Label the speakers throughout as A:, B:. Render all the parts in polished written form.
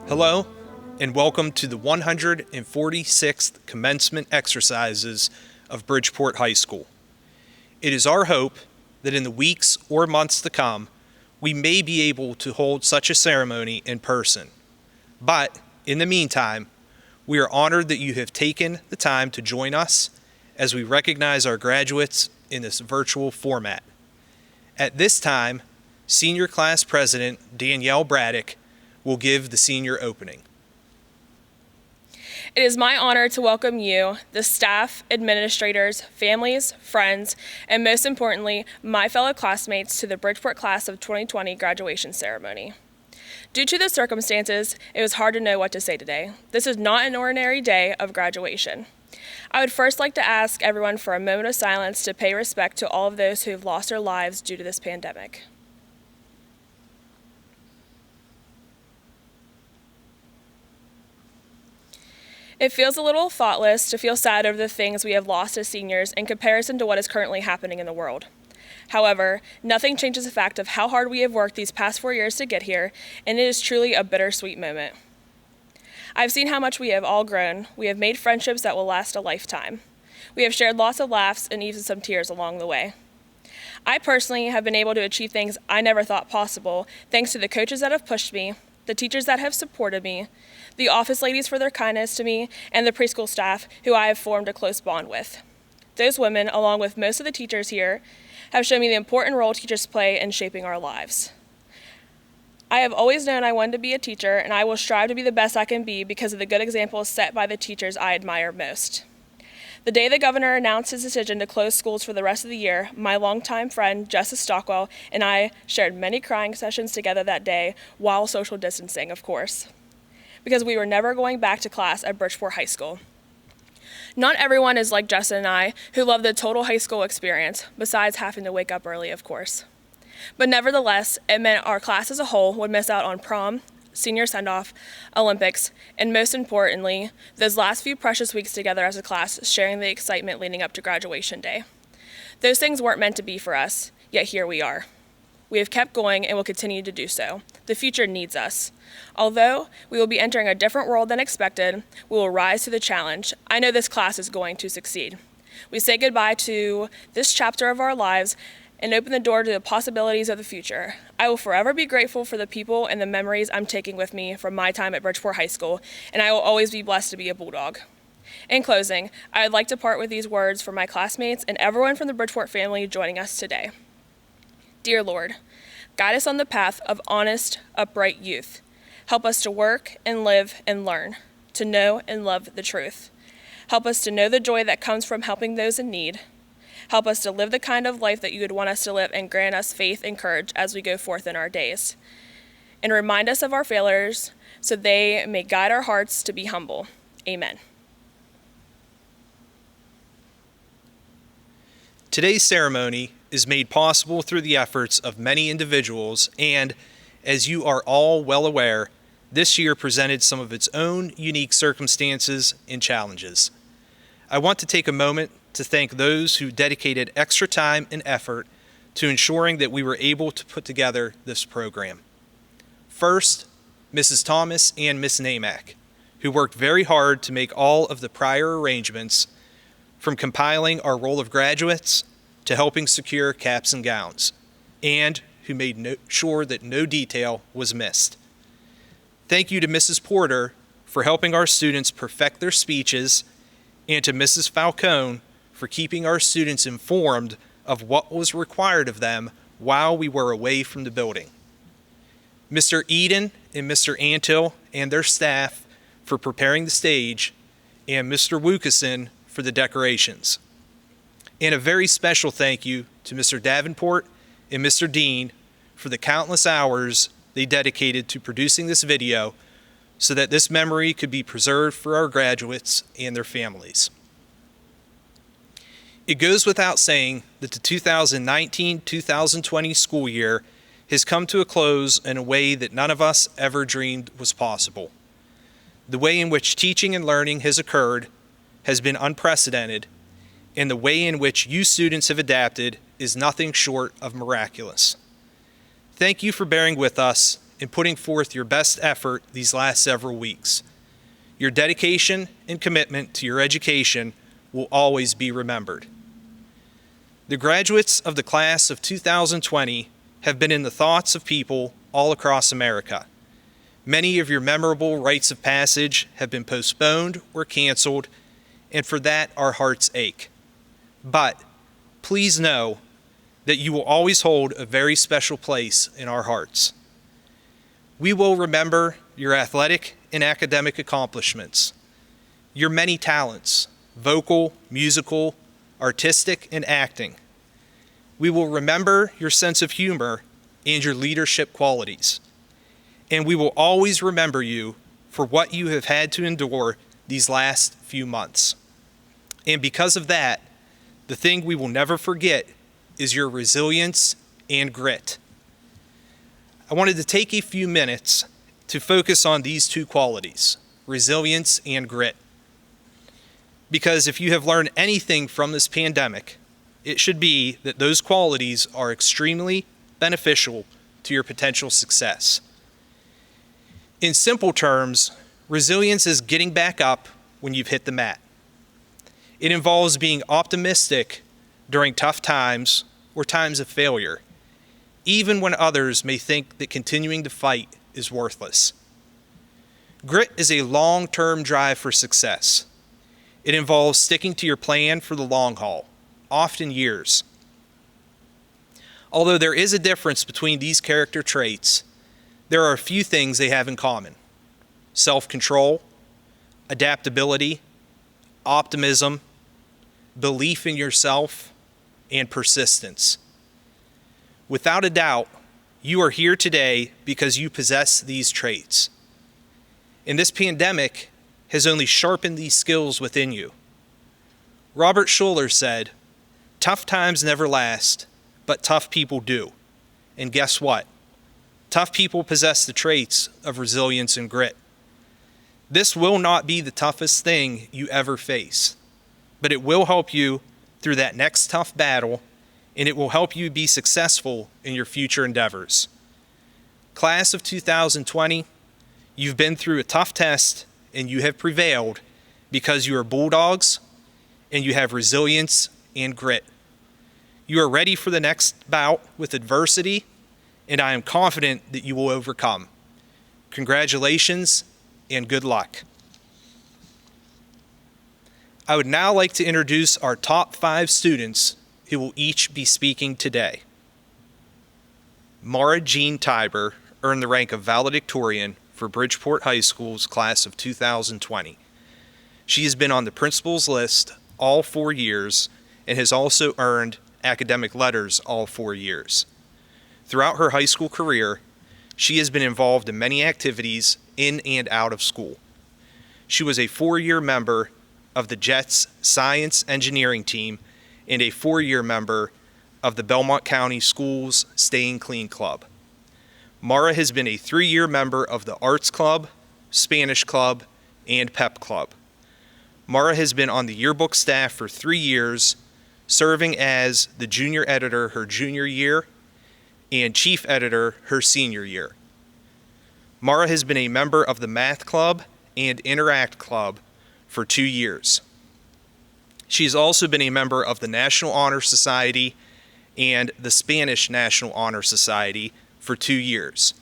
A: Hello, and welcome to the 146th commencement exercises of Bridgeport High School. It is our hope that in the weeks or months to come, we may be able to hold such a ceremony in person. But in the meantime, we are honored that you have taken the time to join us as we recognize our graduates in this virtual format. At this time, Senior Class President Danielle Braddock will give the senior opening.
B: It is my honor to welcome you, the staff, administrators, families, friends, and most importantly, my fellow classmates to the Bridgeport Class of 2020 graduation ceremony. Due to the circumstances, it was hard to know what to say today. This is not an ordinary day of graduation. I would first like to ask everyone for a moment of silence to pay respect to all of those who have lost their lives due to this pandemic. It feels a little thoughtless to feel sad over the things we have lost as seniors in comparison to what is currently happening in the world. However, nothing changes the fact of how hard we have worked these past 4 years to get here, and it is truly a bittersweet moment. I've seen how much we have all grown. We have made friendships that will last a lifetime. We have shared lots of laughs and even some tears along the way. I personally have been able to achieve things I never thought possible thanks to the coaches that have pushed me, the teachers that have supported me, the office ladies for their kindness to me, and the preschool staff who I have formed a close bond with. Those women, along with most of the teachers here, have shown me the important role teachers play in shaping our lives. I have always known I wanted to be a teacher, and I will strive to be the best I can be because of the good examples set by the teachers I admire most. The day the governor announced his decision to close schools for the rest of the year, my longtime friend, Justice Stockwell, and I shared many crying sessions together that day, while social distancing, of course, because we were never going back to class at Bridgeport High School. Not everyone is like Justin and I, who love the total high school experience, besides having to wake up early, of course. But nevertheless, it meant our class as a whole would miss out on prom, senior send-off, Olympics, and most importantly, those last few precious weeks together as a class, sharing the excitement leading up to graduation day. Those things weren't meant to be for us, yet here we are. We have kept going and will continue to do so. The future needs us. Although we will be entering a different world than expected, we will rise to the challenge. I know this class is going to succeed. We say goodbye to this chapter of our lives and open the door to the possibilities of the future. I will forever be grateful for the people and the memories I'm taking with me from my time at Bridgeport High School, and I will always be blessed to be a Bulldog. In closing, I would like to part with these words for my classmates and everyone from the Bridgeport family joining us today. Dear Lord, guide us on the path of honest, upright youth. Help us to work and live and learn, to know and love the truth. Help us to know the joy that comes from helping those in need. Help us to live the kind of life that you would want us to live, and grant us faith and courage as we go forth in our days. And remind us of our failures so they may guide our hearts to be humble. Amen.
A: Today's ceremony is made possible through the efforts of many individuals, and as you are all well aware, this year presented some of its own unique circumstances and challenges. I want to take a moment to thank those who dedicated extra time and effort to ensuring that we were able to put together this program. First, Mrs. Thomas and Miss Namack, who worked very hard to make all of the prior arrangements, from compiling our roll of graduates to helping secure caps and gowns, and who made sure that no detail was missed. Thank you to Mrs. Porter for helping our students perfect their speeches, and to Mrs. Falcone for keeping our students informed of what was required of them while we were away from the building. Mr. Eden and Mr. Antill and their staff for preparing the stage, and Mr. Wukason for the decorations. And a very special thank you to Mr. Davenport and Mr. Dean for the countless hours they dedicated to producing this video so that this memory could be preserved for our graduates and their families. It goes without saying that the 2019-2020 school year has come to a close in a way that none of us ever dreamed was possible. The way in which teaching and learning has occurred has been unprecedented, and the way in which you students have adapted is nothing short of miraculous. Thank you for bearing with us in putting forth your best effort these last several weeks. Your dedication and commitment to your education will always be remembered. The graduates of the class of 2020 have been in the thoughts of people all across America. Many of your memorable rites of passage have been postponed or canceled, and for that our hearts ache. But please know that you will always hold a very special place in our hearts. We will remember your athletic and academic accomplishments, your many talents, vocal, musical, artistic, and acting. We will remember your sense of humor and your leadership qualities. And we will always remember you for what you have had to endure these last few months. And because of that, the thing we will never forget is your resilience and grit. I wanted to take a few minutes to focus on these two qualities, resilience and grit. Because if you have learned anything from this pandemic, it should be that those qualities are extremely beneficial to your potential success. In simple terms, resilience is getting back up when you've hit the mat. It involves being optimistic during tough times or times of failure, even when others may think that continuing to fight is worthless. Grit is a long-term drive for success. It involves sticking to your plan for the long haul, often years. Although there is a difference between these character traits, there are a few things they have in common: self-control, adaptability, optimism, belief in yourself, and persistence. Without a doubt, you are here today because you possess these traits. And this pandemic has only sharpened these skills within you. Robert Schuller said, "Tough times never last, but tough people do." And guess what? Tough people possess the traits of resilience and grit. This will not be the toughest thing you ever face, but it will help you through that next tough battle, and it will help you be successful in your future endeavors. Class of 2020, you've been through a tough test and you have prevailed because you are bulldogs and you have resilience and grit. You are ready for the next bout with adversity, and I am confident that you will overcome. Congratulations and good luck. I would now like to introduce our top 5 students who will each be speaking today. Mara Jean Tiber earned the rank of valedictorian for Bridgeport High School's class of 2020. She has been on the principal's list all 4 years and has also earned academic letters all 4 years. Throughout her high school career, she has been involved in many activities in and out of school. She was a 4-year member of the Jets Science Engineering Team and a 4-year member of the Belmont County Schools Staying Clean Club. Mara has been a 3-year member of the Arts Club, Spanish Club, and Pep Club. Mara has been on the yearbook staff for 3 years, serving as the junior editor her junior year and chief editor her senior year. Mara has been a member of the Math Club and Interact Club for 2 years. She's also been a member of the National Honor Society and the Spanish National Honor Society for 2 years.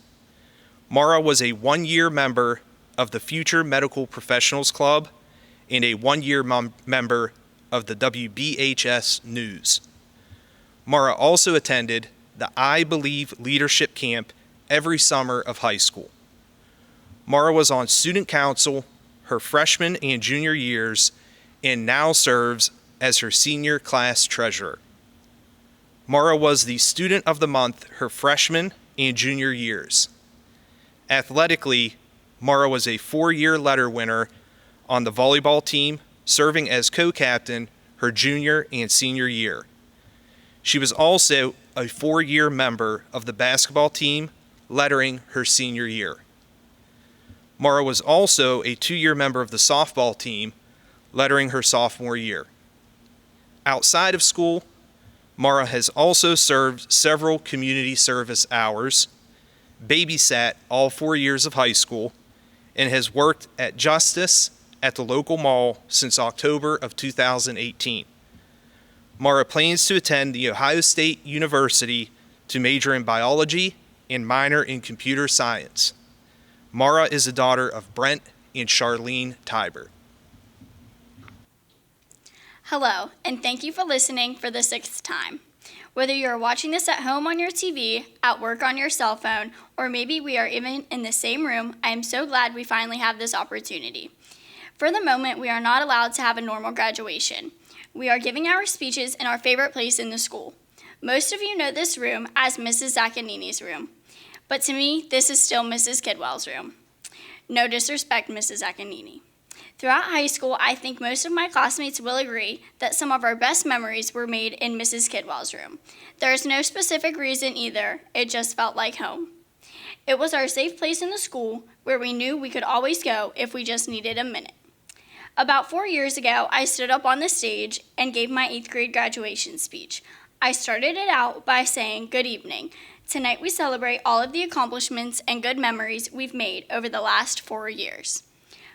A: Mara was a 1-year member of the Future Medical Professionals Club and a 1-year member of the WBHS News. Mara also attended the I Believe Leadership Camp every summer of high school. Mara was on student council her freshman and junior years and now serves as her senior class treasurer. Mara was the Student of the Month her freshman and junior years. Athletically, Mara was a 4-year letter winner on the volleyball team, serving as co-captain her junior and senior year. She was also a 4-year member of the basketball team, lettering her senior year. Mara was also a 2-year member of the softball team, lettering her sophomore year. Outside of school, Mara has also served several community service hours, babysat all 4 years of high school, and has worked at Justice at the local mall since October of 2018. Mara plans to attend The Ohio State University to major in biology and minor in computer science. Mara is the daughter of Brent and Charlene Tiber.
C: Hello, and thank you for listening for the 6th time. Whether you are watching this at home on your TV, at work on your cell phone, or maybe we are even in the same room, I am so glad we finally have this opportunity. For the moment, we are not allowed to have a normal graduation. We are giving our speeches in our favorite place in the school. Most of you know this room as Mrs. Zaccanini's room, but to me, this is still Mrs. Kidwell's room. No disrespect, Mrs. Zaccanini. Throughout high school, I think most of my classmates will agree that some of our best memories were made in Mrs. Kidwell's room. There is no specific reason either, it just felt like home. It was our safe place in the school where we knew we could always go if we just needed a minute. About 4 years ago, I stood up on the stage and gave my 8th grade graduation speech. I started it out by saying, "Good evening. Tonight we celebrate all of the accomplishments and good memories we've made over the last 4 years.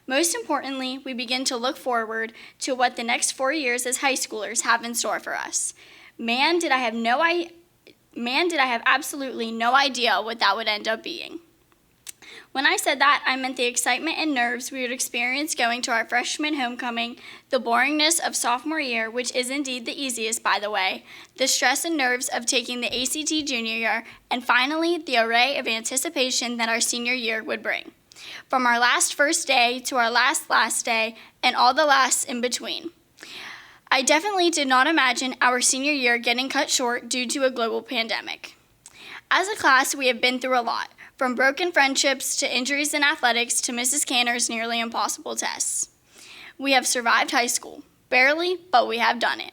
C: Most importantly, we begin to look forward to what the next 4 years as high schoolers have in store for us. Man, did I have absolutely no idea what that would end up being." When I said that, I meant the excitement and nerves we would experience going to our freshman homecoming, the boringness of sophomore year, which is indeed the easiest, by the way, the stress and nerves of taking the ACT junior year, and finally, the array of anticipation that our senior year would bring. From our last first day to our last day, and all the lasts in between. I definitely did not imagine our senior year getting cut short due to a global pandemic. As a class, we have been through a lot. From broken friendships to injuries in athletics to Mrs. Canner's nearly impossible tests. We have survived high school. Barely, but we have done it.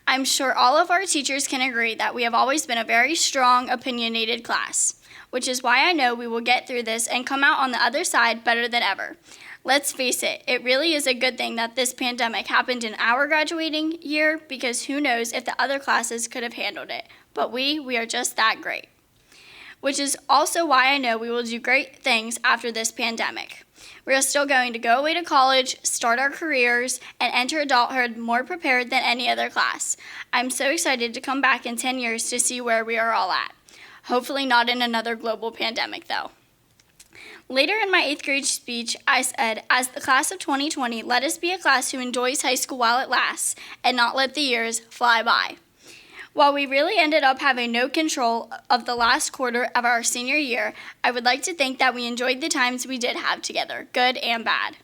C: I'm sure all of our teachers can agree that we have always been a very strong, opinionated class, which is why I know we will get through this and come out on the other side better than ever. Let's face it, it really is a good thing that this pandemic happened in our graduating year because who knows if the other classes could have handled it. But we are just that great. Which is also why I know we will do great things after this pandemic. We are still going to go away to college, start our careers, and enter adulthood more prepared than any other class. I'm so excited to come back in 10 years to see where we are all at. Hopefully not in another global pandemic, though. Later in my 8th grade speech, I said, "As the class of 2020, let us be a class who enjoys high school while it lasts, and not let the years fly by." While we really ended up having no control of the last quarter of our senior year, I would like to think that we enjoyed the times we did have together, good and bad.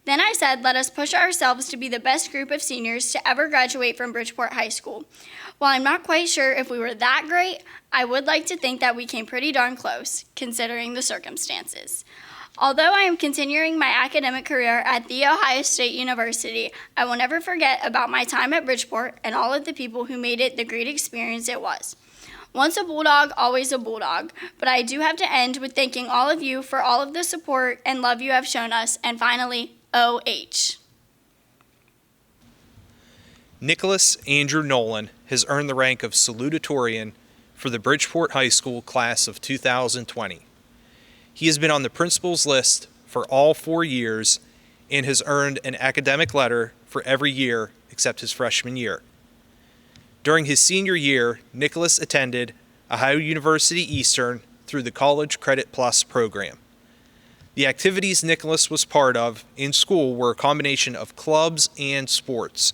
C: Then I said, let us push ourselves to be the best group of seniors to ever graduate from Bridgeport High School. While I'm not quite sure if we were that great, I would like to think that we came pretty darn close, considering the circumstances. Although I am continuing my academic career at The Ohio State University, I will never forget about my time at Bridgeport and all of the people who made it the great experience it was. Once a Bulldog, always a Bulldog, but I do have to end with thanking all of you for all of the support and love you have shown us, and finally, OH.
A: Nicholas Andrew Nolan has earned the rank of Salutatorian for the Bridgeport High School class of 2020. He has been on the principal's list for all 4 years and has earned an academic letter for every year except his freshman year. During his senior year, Nicholas attended Ohio University Eastern through the College Credit Plus program. The activities Nicholas was part of in school were a combination of clubs and sports.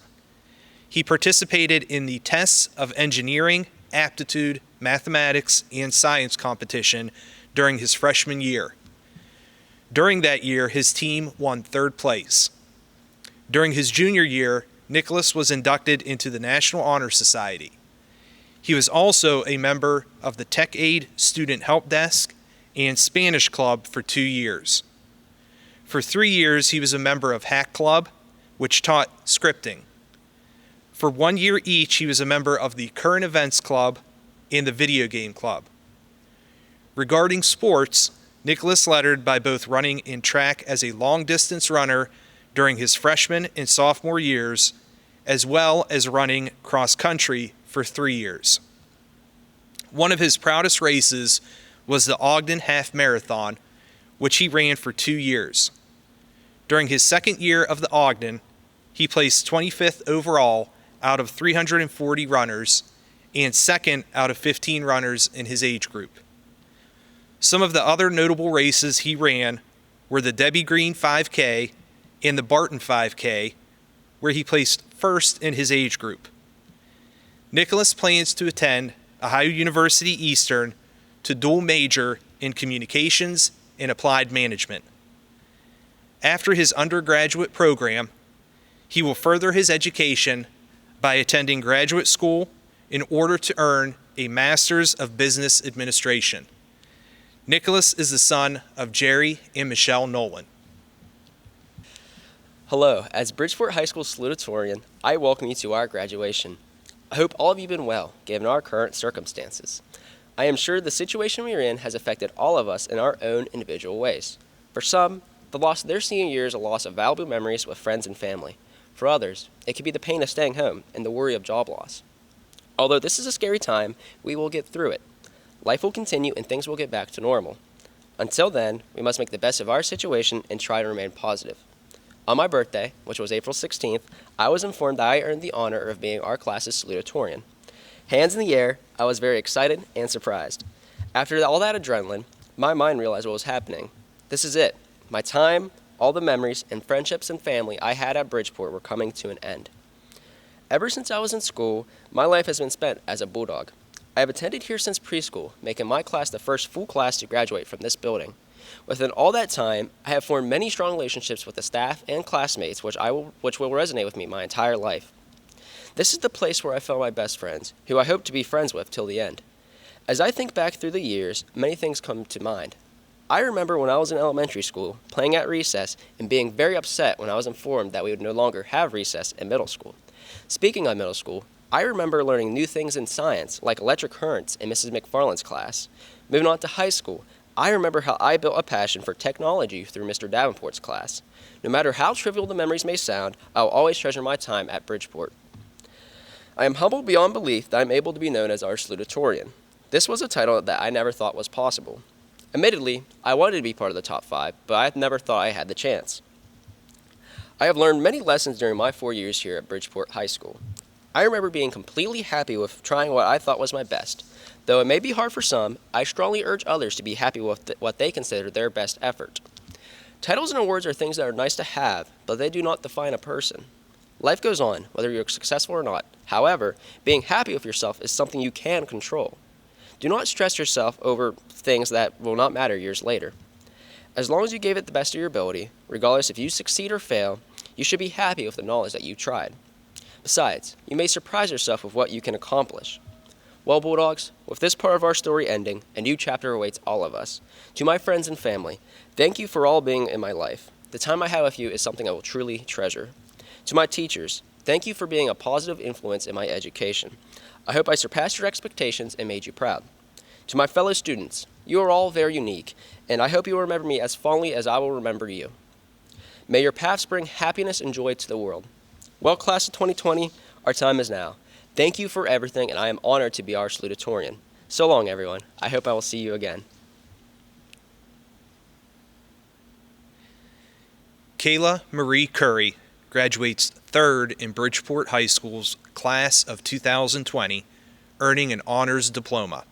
A: He participated in the tests of engineering, aptitude, mathematics, and science competition during his freshman year. During that year, his team won 3rd place. During his junior year, Nicholas was inducted into the National Honor Society. He was also a member of the Tech Aid Student Help Desk and Spanish Club for 2 years. For 3 years, he was a member of Hack Club, which taught scripting. For 1 year each, he was a member of the Current Events Club and the Video Game Club. Regarding sports, Nicholas lettered by both running in track as a long-distance runner during his freshman and sophomore years, as well as running cross-country for 3 years. One of his proudest races was the Ogden Half Marathon, which he ran for 2 years. During his second year of the Ogden, he placed 25th overall out of 340 runners and second out of 15 runners in his age group. Some of the other notable races he ran were the Debbie Green 5K and the Barton 5K, where he placed first in his age group. Nicholas plans to attend Ohio University Eastern to dual major in communications and applied management. After his undergraduate program, he will further his education by attending graduate school in order to earn a Master's of Business Administration. Nicholas is the son of Jerry and Michelle Nolan.
D: Hello, as Bridgeport High School Salutatorian, I welcome you to our graduation. I hope all of you have been well, given our current circumstances. I am sure the situation we are in has affected all of us in our own individual ways. For some, the loss of their senior year is a loss of valuable memories with friends and family. For others, it could be the pain of staying home and the worry of job loss. Although this is a scary time, we will get through it. Life will continue and things will get back to normal. Until then, we must make the best of our situation and try to remain positive. On my birthday, which was April 16th, I was informed that I earned the honor of being our class's salutatorian. Hands in the air, I was very excited and surprised. After all that adrenaline, my mind realized what was happening. This is it. My time, all the memories, and friendships and family I had at Bridgeport were coming to an end. Ever since I was in school, my life has been spent as a Bulldog. I have attended here since preschool, making my class the first full class to graduate from this building. Within all that time, I have formed many strong relationships with the staff and classmates which will resonate with me my entire life. This is the place where I found my best friends, who I hope to be friends with till the end. As I think back through the years, many things come to mind. I remember when I was in elementary school, playing at recess and being very upset when I was informed that we would no longer have recess in middle school. Speaking of middle school, I remember learning new things in science, like electric currents in Mrs. McFarland's class. Moving on to high school, I remember how I built a passion for technology through Mr. Davenport's class. No matter how trivial the memories may sound, I will always treasure my time at Bridgeport. I am humbled beyond belief that I am able to be known as our salutatorian. This was a title that I never thought was possible. Admittedly, I wanted to be part of the top 5, but I never thought I had the chance. I have learned many lessons during my 4 years here at Bridgeport High School. I remember being completely happy with trying what I thought was my best. Though it may be hard for some, I strongly urge others to be happy with what they consider their best effort. Titles and awards are things that are nice to have, but they do not define a person. Life goes on, whether you're successful or not. However, being happy with yourself is something you can control. Do not stress yourself over things that will not matter years later. As long as you gave it the best of your ability, regardless if you succeed or fail, you should be happy with the knowledge that you tried. Besides, you may surprise yourself with what you can accomplish. Well, Bulldogs, with this part of our story ending, a new chapter awaits all of us. To my friends and family, thank you for all being in my life. The time I have with you is something I will truly treasure. To my teachers, thank you for being a positive influence in my education. I hope I surpassed your expectations and made you proud. To my fellow students, you are all very unique, and I hope you will remember me as fondly as I will remember you. May your paths bring happiness and joy to the world. Well, class of 2020, our time is now. Thank you for everything, and I am honored to be our salutatorian. So long, everyone. I hope I will see you again.
A: Kayla Marie Curry graduates 3rd in Bridgeport High School's class of 2020, earning an honors diploma.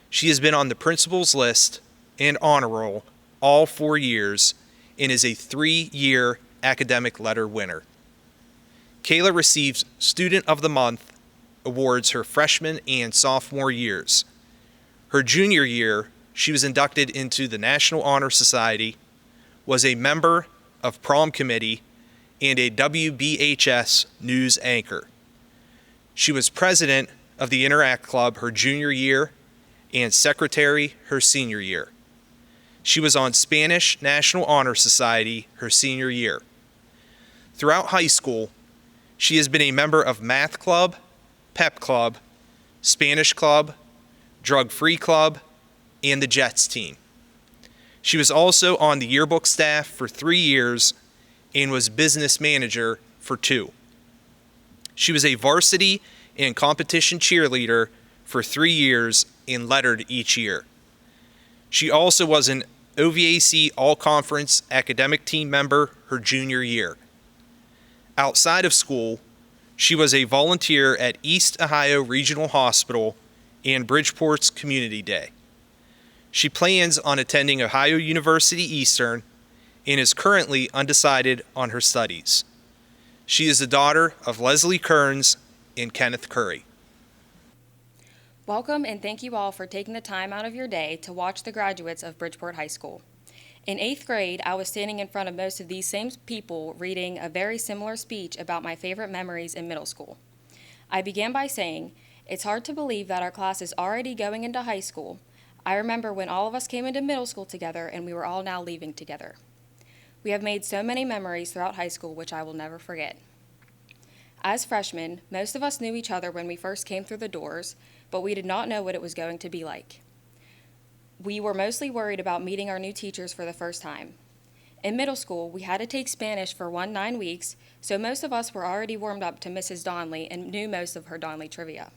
A: She has been on the principal's list and honor roll all 4 years and is a 3-year academic letter winner. Kayla receives Student of the Month awards her freshman and sophomore years. Her junior year, she was inducted into the National Honor Society, was a member of prom committee, and a WBHS news anchor. She was president of the Interact Club her junior year and secretary her senior year. She was on Spanish National Honor Society her senior year. Throughout high school, she has been a member of Math Club, Pep Club, Spanish Club, Drug Free Club, and the Jets team. She was also on the yearbook staff for 3 years and was business manager for 2. She was a varsity and competition cheerleader for 3 years and lettered each year. She also was an OVAC All-Conference academic team member her junior year. Outside of school, she was a volunteer at East Ohio Regional Hospital and Bridgeport's Community Day. She plans on attending Ohio University Eastern and is currently undecided on her studies. She is the daughter of Leslie Kearns and Kenneth Curry.
E: Welcome and thank you all for taking the time out of your day to watch the graduates of Bridgeport High School. In 8th grade, I was standing in front of most of these same people reading a very similar speech about my favorite memories in middle school. I began by saying, "It's hard to believe that our class is already going into high school. I remember when all of us came into middle school together and we were all now leaving together. We have made so many memories throughout high school which I will never forget." As freshmen, most of us knew each other when we first came through the doors, but we did not know what it was going to be like. We were mostly worried about meeting our new teachers for the first time. In middle school, we had to take Spanish for 9 weeks, so most of us were already warmed up to Mrs. Donley and knew most of her Donley trivia.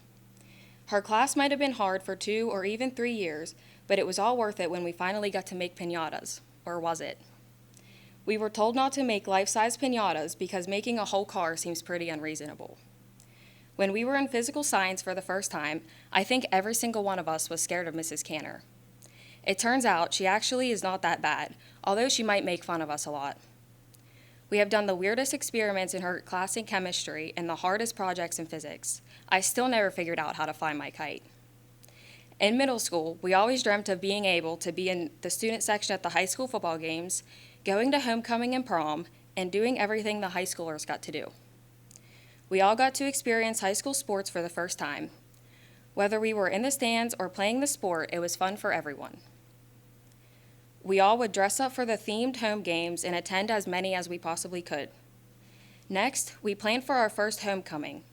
E: Her class might have been hard for 2 or even 3 years, but it was all worth it when we finally got to make piñatas, or was it? We were told not to make life-size piñatas because making a whole car seems pretty unreasonable. When we were in physical science for the first time, I think every single one of us was scared of Mrs. Canner. It turns out she actually is not that bad, although she might make fun of us a lot. We have done the weirdest experiments in her class in chemistry and the hardest projects in physics. I still never figured out how to fly my kite. In middle school, we always dreamt of being able to be in the student section at the high school football games, going to homecoming and prom, and doing everything the high schoolers got to do. We all got to experience high school sports for the first time. Whether we were in the stands or playing the sport, it was fun for everyone. We all would dress up for the themed home games and attend as many as we possibly could. Next, we planned for our first homecoming.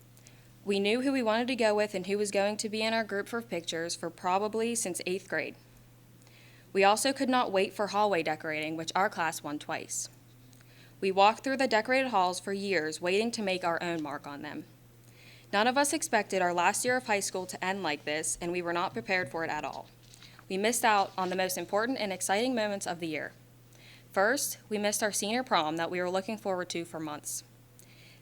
E: We knew who we wanted to go with and who was going to be in our group for pictures for probably since 8th grade. We also could not wait for hallway decorating, which our class won twice. We walked through the decorated halls for years, waiting to make our own mark on them. None of us expected our last year of high school to end like this, and we were not prepared for it at all. We missed out on the most important and exciting moments of the year. First, we missed our senior prom that we were looking forward to for months.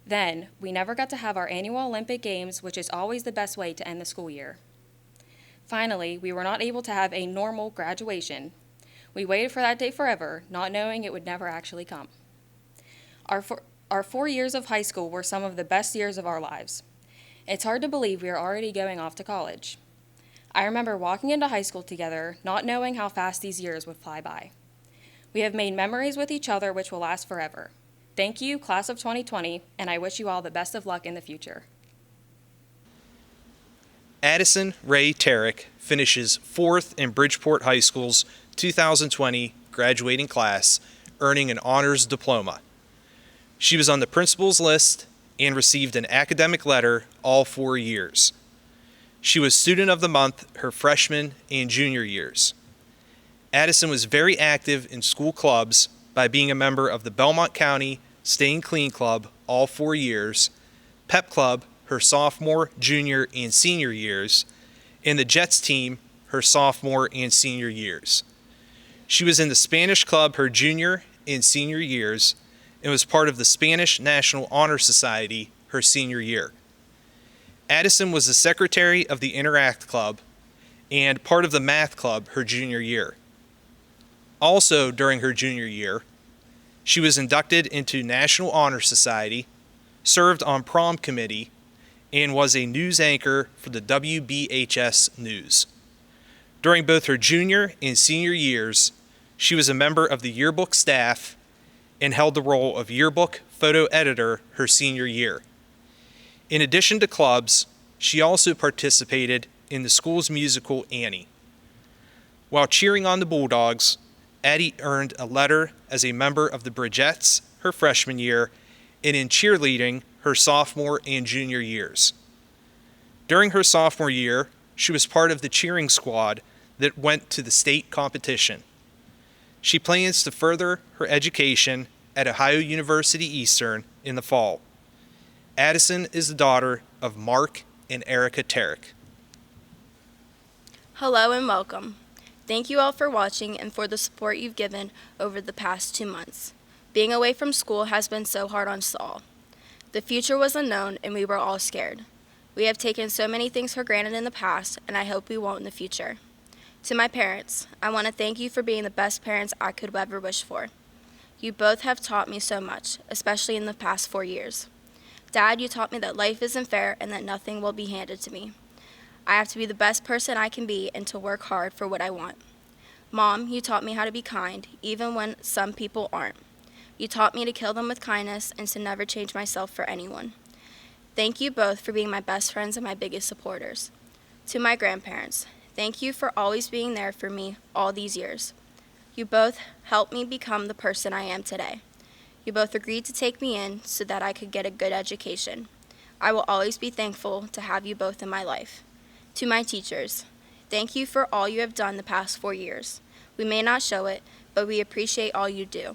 E: Then, we never got to have our annual Olympic Games, which is always the best way to end the school year. Finally, we were not able to have a normal graduation. We waited for that day forever, not knowing it would never actually come. Our 4 years of high school were some of the best years of our lives. It's hard to believe we are already going off to college. I remember walking into high school together, not knowing how fast these years would fly by. We have made memories with each other which will last forever. Thank you, class of 2020, and I wish you all the best of luck in the future.
A: Addison Ray Tarrick finishes 4th in Bridgeport High School's 2020 graduating class, earning an honors diploma. She was on the principal's list and received an academic letter all 4 years. She was Student of the Month her freshman and junior years. Addison was very active in school clubs by being a member of the Belmont County Staying Clean Club all 4 years, Pep Club her sophomore, junior, and senior years, and the Jets team her sophomore and senior years. She was in the Spanish Club her junior and senior years and was part of the Spanish National Honor Society her senior year. Addison was the secretary of the Interact Club and part of the Math Club her junior year. Also during her junior year, she was inducted into National Honor Society, served on prom committee, and was a news anchor for the WBHS News. During both her junior and senior years, she was a member of the yearbook staff and held the role of yearbook photo editor her senior year. In addition to clubs, she also participated in the school's musical Annie. While cheering on the Bulldogs, Addie earned a letter as a member of the Bridgettes her freshman year and in cheerleading her sophomore and junior years. During her sophomore year, she was part of the cheering squad that went to the state competition. She plans to further her education at Ohio University Eastern in the fall. Addison is the daughter of Mark and Erica Tarrick.
F: Hello and welcome. Thank you all for watching and for the support you've given over the past 2 months. Being away from school has been so hard on us all. The future was unknown and we were all scared. We have taken so many things for granted in the past, and I hope we won't in the future. To my parents, I want to thank you for being the best parents I could ever wish for. You both have taught me so much, especially in the past 4 years. Dad, you taught me that life isn't fair and that nothing will be handed to me. I have to be the best person I can be and to work hard for what I want. Mom, you taught me how to be kind, even when some people aren't. You taught me to kill them with kindness and to never change myself for anyone. Thank you both for being my best friends and my biggest supporters. To my grandparents, thank you for always being there for me all these years. You both helped me become the person I am today. You both agreed to take me in so that I could get a good education. I will always be thankful to have you both in my life. To my teachers, thank you for all you have done the past 4 years. We may not show it, but we appreciate all you do.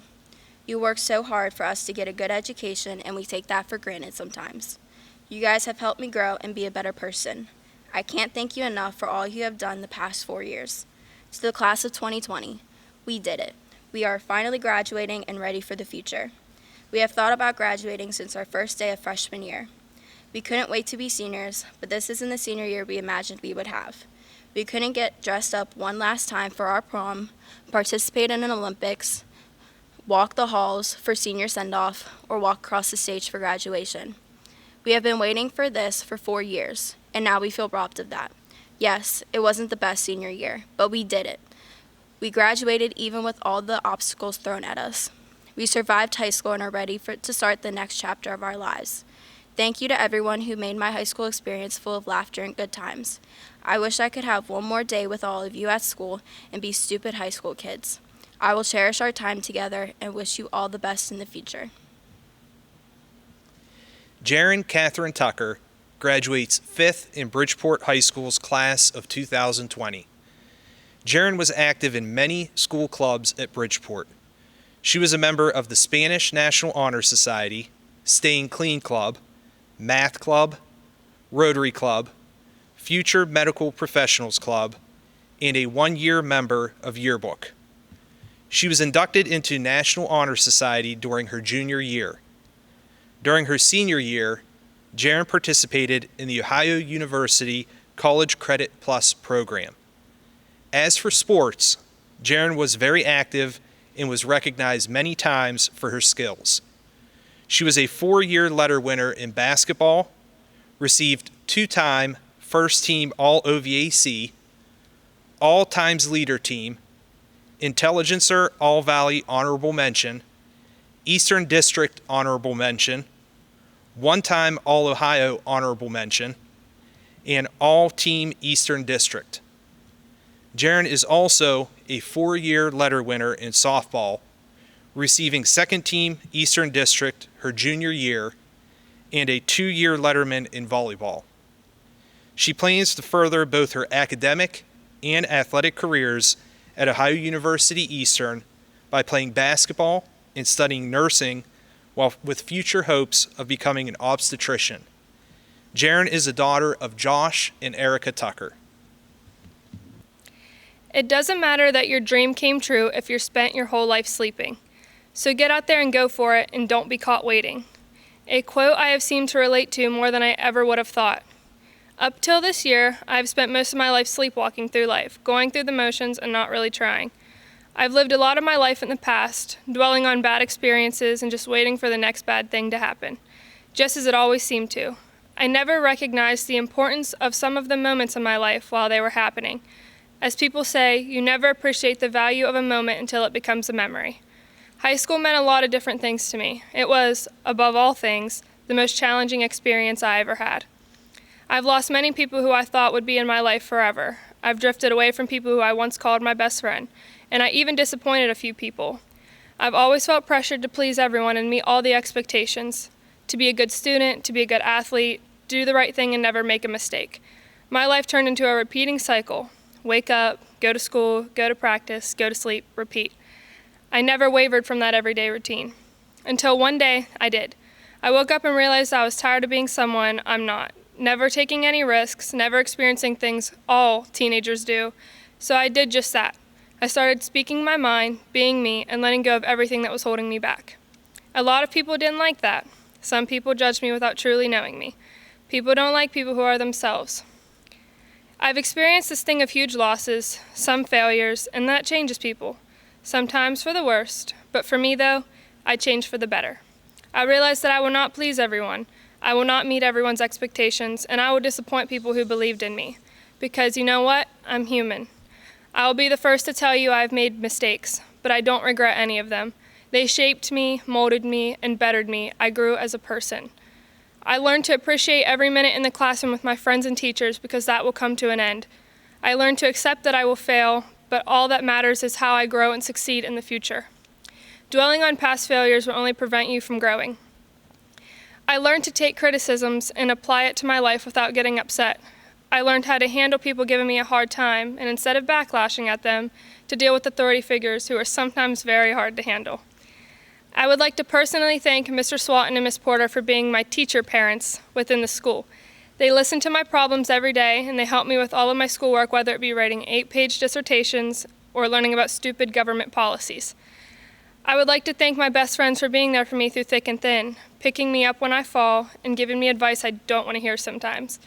F: You work so hard for us to get a good education, and we take that for granted sometimes. You guys have helped me grow and be a better person. I can't thank you enough for all you have done the past 4 years. To the class of 2020, we did it. We are finally graduating and ready for the future. We have thought about graduating since our first day of freshman year. We couldn't wait to be seniors, but this isn't the senior year we imagined we would have. We couldn't get dressed up one last time for our prom, participate in an Olympics, walk the halls for senior send-off, or walk across the stage for graduation. We have been waiting for this for 4 years, and now we feel robbed of that. Yes, it wasn't the best senior year, but we did it. We graduated even with all the obstacles thrown at us. We survived high school and are ready to start the next chapter of our lives. Thank you to everyone who made my high school experience full of laughter and good times. I wish I could have one more day with all of you at school and be stupid high school kids. I will cherish our time together and wish you all the best in the future.
A: Jaren Catherine Tucker graduates 5th in Bridgeport High School's class of 2020. Jaren was active in many school clubs at Bridgeport. She was a member of the Spanish National Honor Society, Staying Clean Club, Math Club, Rotary Club, Future Medical Professionals Club, and a 1-year member of Yearbook. She was inducted into National Honor Society during her junior year. During her senior year, Jaren participated in the Ohio University College Credit Plus program. As for sports, Jaren was very active and was recognized many times for her skills. She was a 4-year letter winner in basketball, received 2-time first-team All-OVAC, All-Times Leader Team, Intelligencer All-Valley Honorable Mention, Eastern District Honorable Mention, 1-time All-Ohio Honorable Mention, and All-Team Eastern District. Jaren is also a 4-year letter winner in softball, receiving 2nd Team Eastern District her junior year, and a 2-year letterman in volleyball. She plans to further both her academic and athletic careers at Ohio University Eastern by playing basketball and studying nursing, while with future hopes of becoming an obstetrician. Jaren is the daughter of Josh and Erica Tucker.
G: It doesn't matter that your dream came true if you're spent your whole life sleeping. So get out there and go for it, and don't be caught waiting. A quote I have seemed to relate to more than I ever would have thought. Up till this year, I've spent most of my life sleepwalking through life, going through the motions and not really trying. I've lived a lot of my life in the past, dwelling on bad experiences and just waiting for the next bad thing to happen, just as it always seemed to. I never recognized the importance of some of the moments in my life while they were happening. As people say, you never appreciate the value of a moment until it becomes a memory. High school meant a lot of different things to me. It was, above all things, the most challenging experience I ever had. I've lost many people who I thought would be in my life forever. I've drifted away from people who I once called my best friend, and I even disappointed a few people. I've always felt pressured to please everyone and meet all the expectations, to be a good student, to be a good athlete, do the right thing and never make a mistake. My life turned into a repeating cycle. Wake up, go to school, go to practice, go to sleep, repeat. I never wavered from that everyday routine. Until one day, I did. I woke up and realized I was tired of being someone I'm not, never taking any risks, never experiencing things all teenagers do. So I did just that. I started speaking my mind, being me, and letting go of everything that was holding me back. A lot of people didn't like that. Some people judged me without truly knowing me. People don't like people who are themselves. I've experienced the sting of huge losses, some failures, and that changes people. Sometimes for the worst, but for me though, I changed for the better. I realized that I will not please everyone. I will not meet everyone's expectations, and I will disappoint people who believed in me. Because you know what? I'm human. I will be the first to tell you I've made mistakes, but I don't regret any of them. They shaped me, molded me, and bettered me. I grew as a person. I learned to appreciate every minute in the classroom with my friends and teachers because that will come to an end. I learned to accept that I will fail, but all that matters is how I grow and succeed in the future. Dwelling on past failures will only prevent you from growing. I learned to take criticisms and apply it to my life without getting upset. I learned how to handle people giving me a hard time, and instead of backlashing at them, to deal with authority figures who are sometimes very hard to handle. I would like to personally thank Mr. Swatton and Ms. Porter for being my teacher parents within the school. They listen to my problems every day, and they help me with all of my schoolwork, whether it be writing 8-page dissertations or learning about stupid government policies. I would like to thank my best friends for being there for me through thick and thin, picking me up when I fall, and giving me advice I don't want to hear sometimes.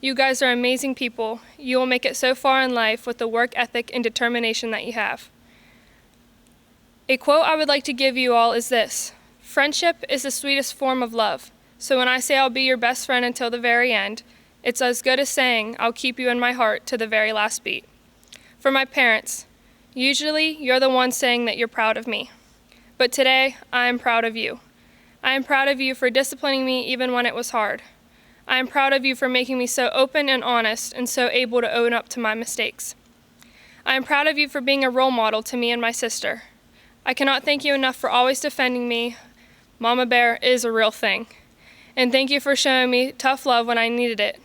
G: You guys are amazing people. You will make it so far in life with the work ethic and determination that you have. A quote I would like to give you all is this: friendship is the sweetest form of love. So when I say I'll be your best friend until the very end, it's as good as saying I'll keep you in my heart to the very last beat. For my parents, usually you're the one saying that you're proud of me. But today, I am proud of you. I am proud of you for disciplining me even when it was hard. I am proud of you for making me so open and honest and so able to own up to my mistakes. I am proud of you for being a role model to me and my sister. I cannot thank you enough for always defending me. Mama Bear is a real thing. And thank you for showing me tough love when I needed it.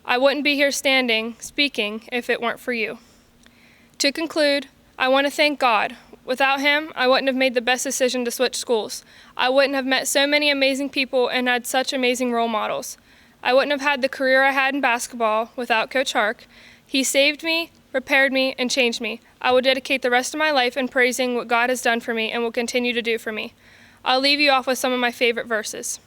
G: I wouldn't be here speaking, if it weren't for you. To conclude, I want to thank God. Without him, I wouldn't have made the best decision to switch schools. I wouldn't have met so many amazing people and had such amazing role models. I wouldn't have had the career I had in basketball without Coach Hark. He saved me, prepared me, and changed me. I will dedicate the rest of my life in praising what God has done for me and will continue to do for me. I'll leave you off with some of my favorite verses.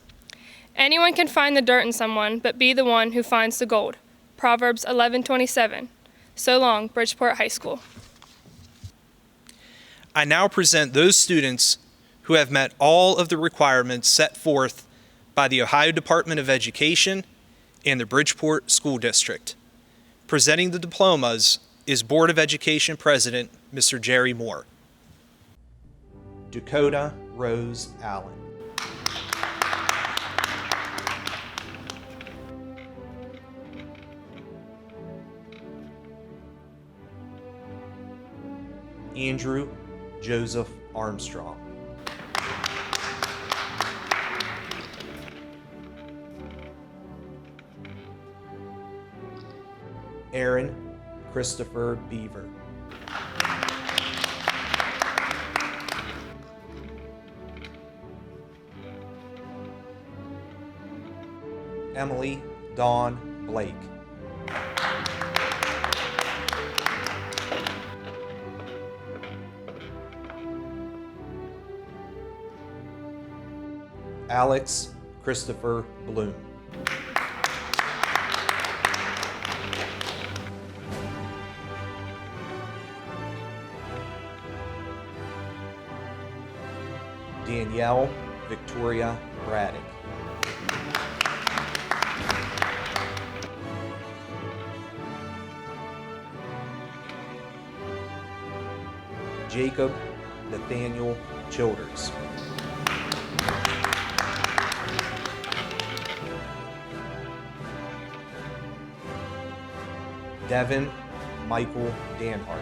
G: Anyone can find the dirt in someone, but be the one who finds the gold. Proverbs 11:27. So long, Bridgeport High School.
A: I now present those students who have met all of the requirements set forth by the Ohio Department of Education and the Bridgeport School District. Presenting the diplomas is Board of Education President, Mr. Jerry Moore. Dakota Rose Allen. Andrew Joseph Armstrong. Aaron Christopher Beaver. Emily Dawn Blake. Alex Christopher Bloom. Danielle Victoria Braddock. Jacob Nathaniel Childers. Devin Michael Danhart.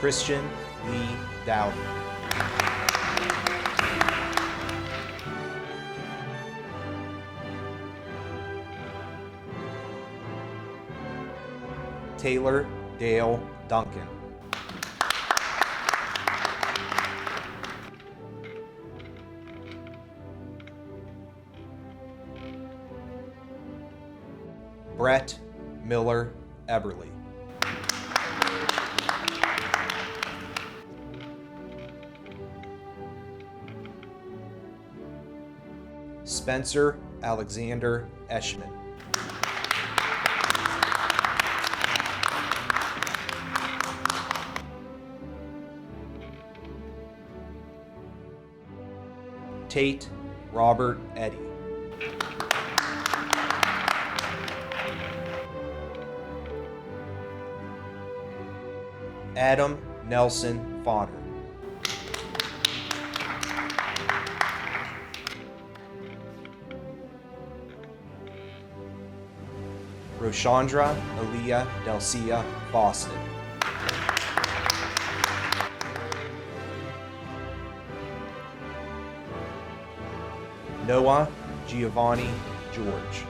A: Christian Lee Dowdy. Taylor Dale Duncan. Brett Miller Eberly. Spencer Alexander Eschman. Tate Robert Eddy. Adam Nelson Fodder. Roshandra Aaliyah Delcia Boston. Noah Giovanni George.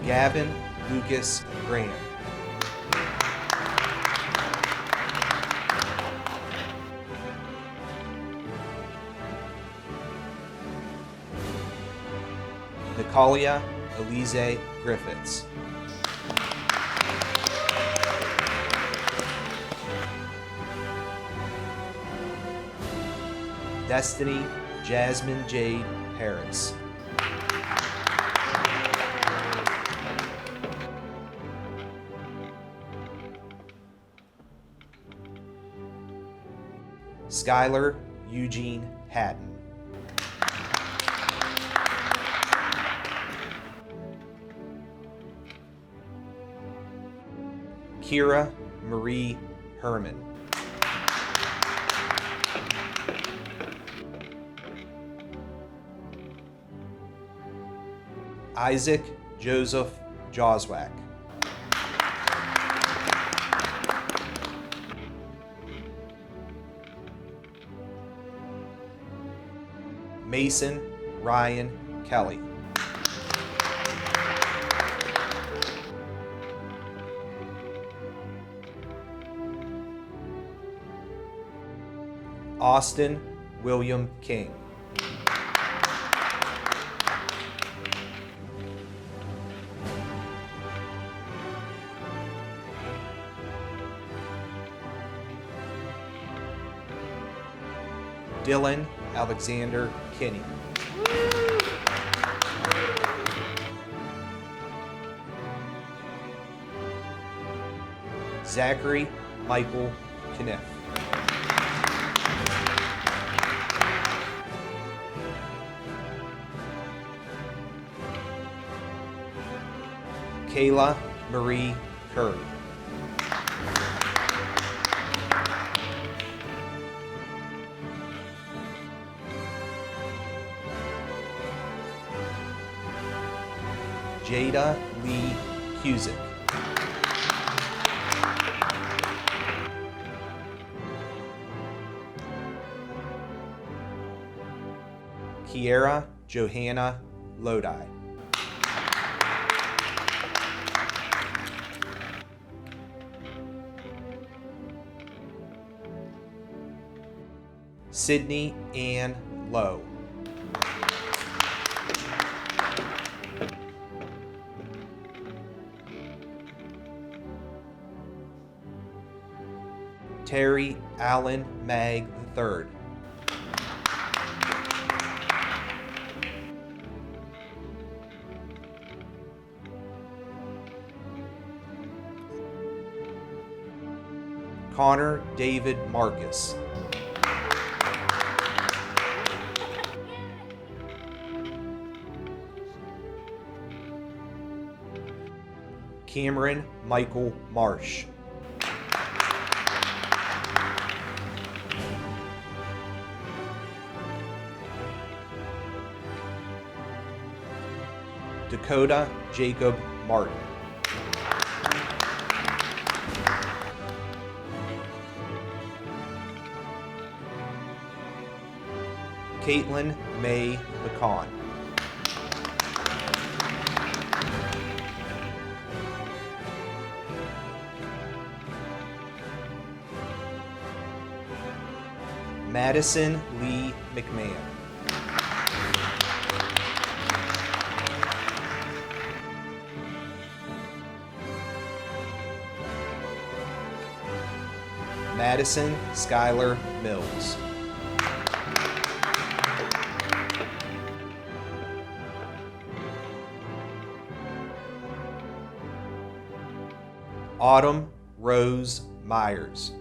A: Gavin Lucas Graham. Natalia Elise Griffiths. Destiny Jasmine Jade Harris. Skylar Eugene Hatton. Kira Marie Herman. Isaac Joseph Joswack. Mason Ryan Kelly. Austin William King. Dylan Alexander Kinney. Zachary Michael Kniff. Kayla Marie Curry. Jada Lee Cusick. Kiera Johanna Lodi. Sydney Ann Lowe. Terry Allen Mag III. Connor David Marcus. Cameron Michael Marsh. Dakota Jacob Martin. Caitlin May McCon. Madison Lee McMahon. Madison Skylar Mills. Autumn Rose Myers.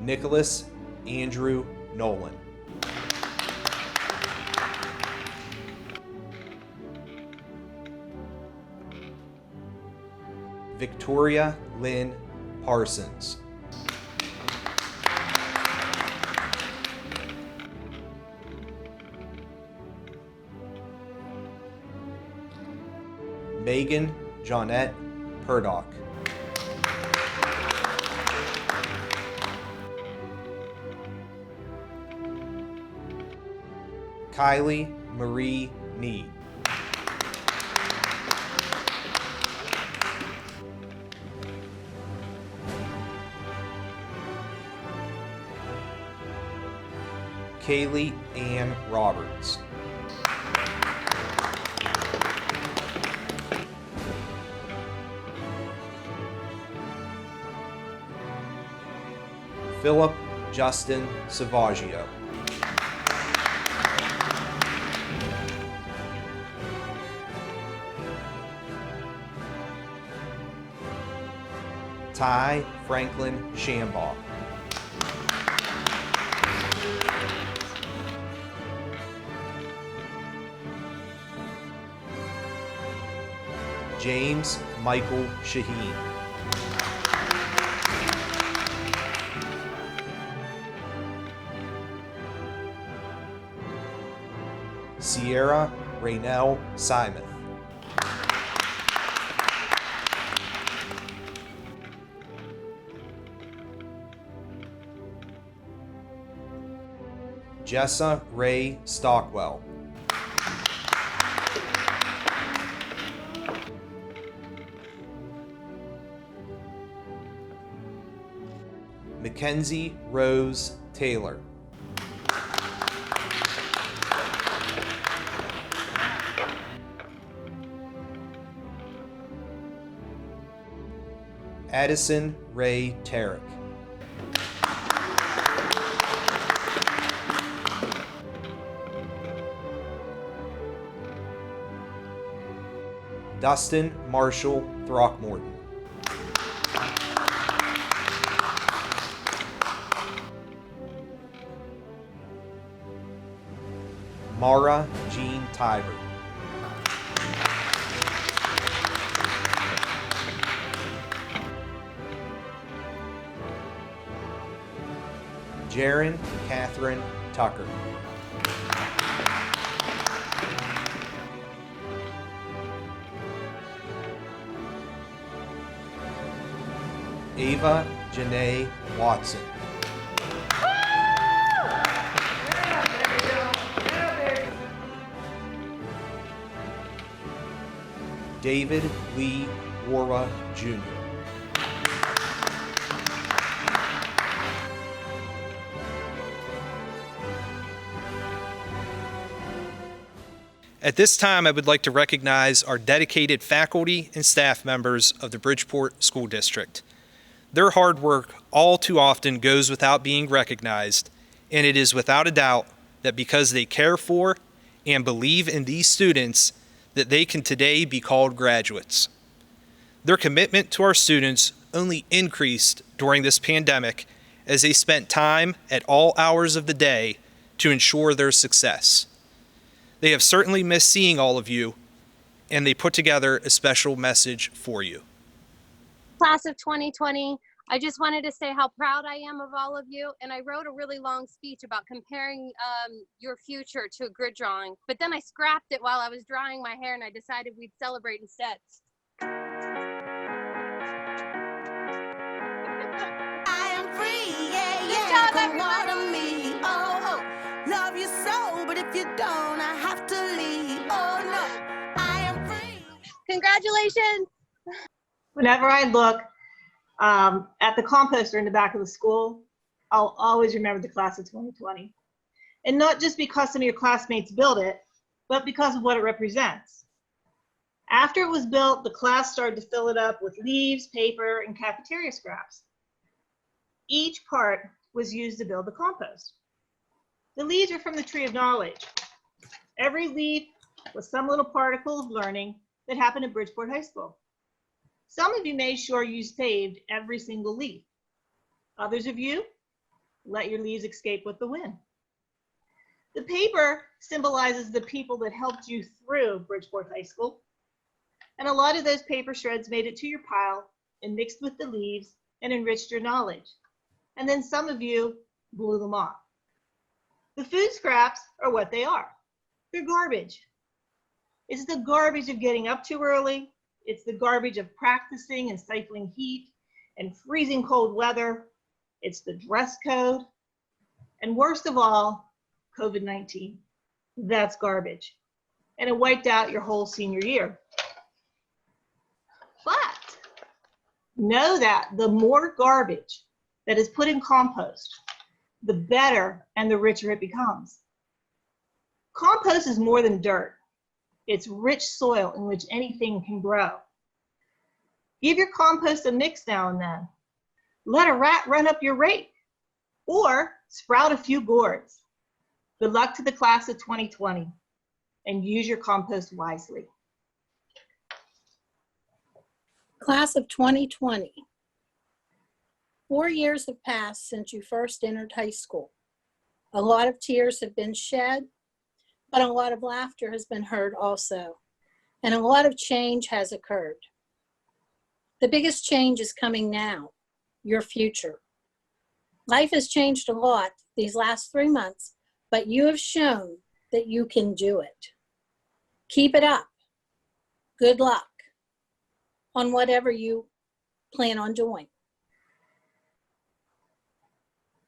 A: Nicholas Andrew Nolan. Victoria Lynn Parsons. Megan Johnette Purdock. Kylie Marie Need. Kaylee Ann Roberts. Philip Justin Savaggio. Ty Franklin Shambaugh. James Michael Shaheen. Sierra Raynell Simon. Jessa Ray Stockwell. Mackenzie Rose Taylor. Addison Ray Tarrick. Dustin Marshall Throckmorton. Mara Jean Tyber. Jaren Catherine Tucker. Ava Janae Watson. David Lee Warra Jr. At this time, I would like to recognize our dedicated faculty and staff members of the Bridgeport School District. Their hard work all too often goes without being recognized, and it is without a doubt that because they care for and believe in these students, that they can today be called graduates. Their commitment to our students only increased during this pandemic as they spent time at all hours of the day to ensure their success. They have certainly missed seeing all of you, and they put together a special message for you.
H: Class of 2020, I just wanted to say how proud I am of all of you. And I wrote a really long speech about comparing your future to a grid drawing, but then I scrapped it while I was drying my hair and I decided we'd celebrate instead.
I: I am free, yeah, yeah. Come water me, oh, oh. Love you so, but if you don't, I have to leave, oh no.
H: Congratulations.
J: Whenever I look at the composter in the back of the school, I'll always remember the class of 2020. And not just because some of your classmates built it, but because of what it represents. After it was built, the class started to fill it up with leaves, paper, and cafeteria scraps. Each part was used to build the compost. The leaves are from the tree of knowledge. Every leaf was some little particle of learning that happened at Bridgeport High School. Some of you made sure you saved every single leaf. Others of you let your leaves escape with the wind. The paper symbolizes the people that helped you through Bridgeport High School. And a lot of those paper shreds made it to your pile and mixed with the leaves and enriched your knowledge. And then some of you blew them off. The food scraps are what they are. They're garbage. It's the garbage of getting up too early. It's the garbage of practicing and stifling heat and freezing cold weather. It's the dress code. And worst of all, COVID-19. That's garbage. And it wiped out your whole senior year. But know that the more garbage that is put in compost, the better and the richer it becomes. Compost is more than dirt. It's rich soil in which anything can grow. Give your compost a mix now and then. Let a rat run up your rake or sprout a few gourds. Good luck to the class of 2020 and use your compost wisely.
K: Class of 2020. 4 years have passed since you first entered high school. A lot of tears have been shed, but a lot of laughter has been heard also, and a lot of change has occurred. The biggest change is coming now, your future. Life has changed a lot these last 3 months, but you have shown that you can do it. Keep it up. Good luck on whatever you plan on doing.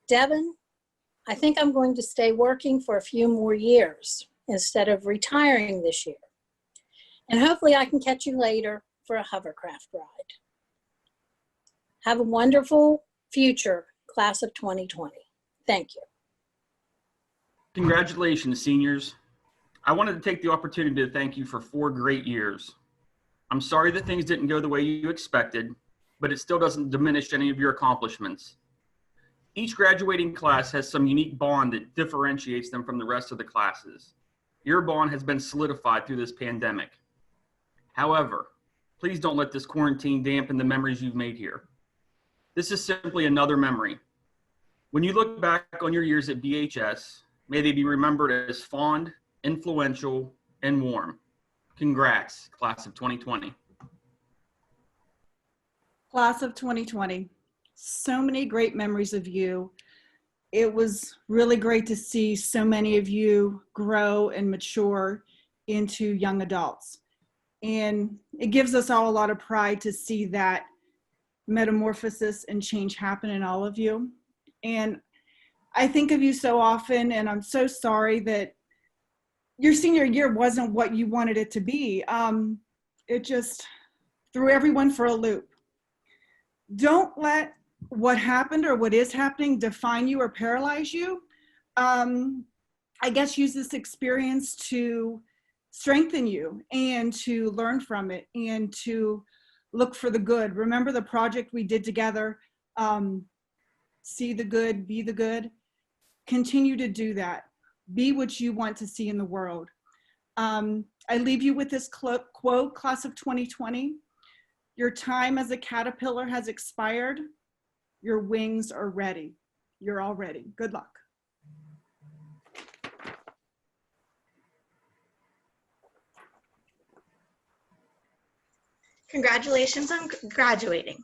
K: Devin, I think I'm going to stay working for a few more years instead of retiring this year. And hopefully I can catch you later for a hovercraft ride. Have a wonderful future, class of 2020. Thank you.
L: Congratulations, seniors. I wanted to take the opportunity to thank you for 4 great years. I'm sorry that things didn't go the way you expected, but it still doesn't diminish any of your accomplishments. Each graduating class has some unique bond that differentiates them from the rest of the classes. Your bond has been solidified through this pandemic. However, please don't let this quarantine dampen the memories you've made here. This is simply another memory. When you look back on your years at BHS, may they be remembered as fond, influential, and warm. Congrats, class of 2020.
M: Class of 2020. So many great memories of you. It was really great to see so many of you grow and mature into young adults. And it gives us all a lot of pride to see that metamorphosis and change happen in all of you. And I think of you so often, and I'm so sorry that your senior year wasn't what you wanted it to be. It just threw everyone for a loop. Don't let what happened or what is happening define you or paralyze you. I guess use this experience to strengthen you and to learn from it and to look for the good. Remember the project we did together, see the good, be the good. Continue to do that. Be what you want to see in the world. I leave you with this quote, class of 2020. Your time as a caterpillar has expired. Your wings are ready. You're all ready. Good luck.
N: Congratulations on graduating.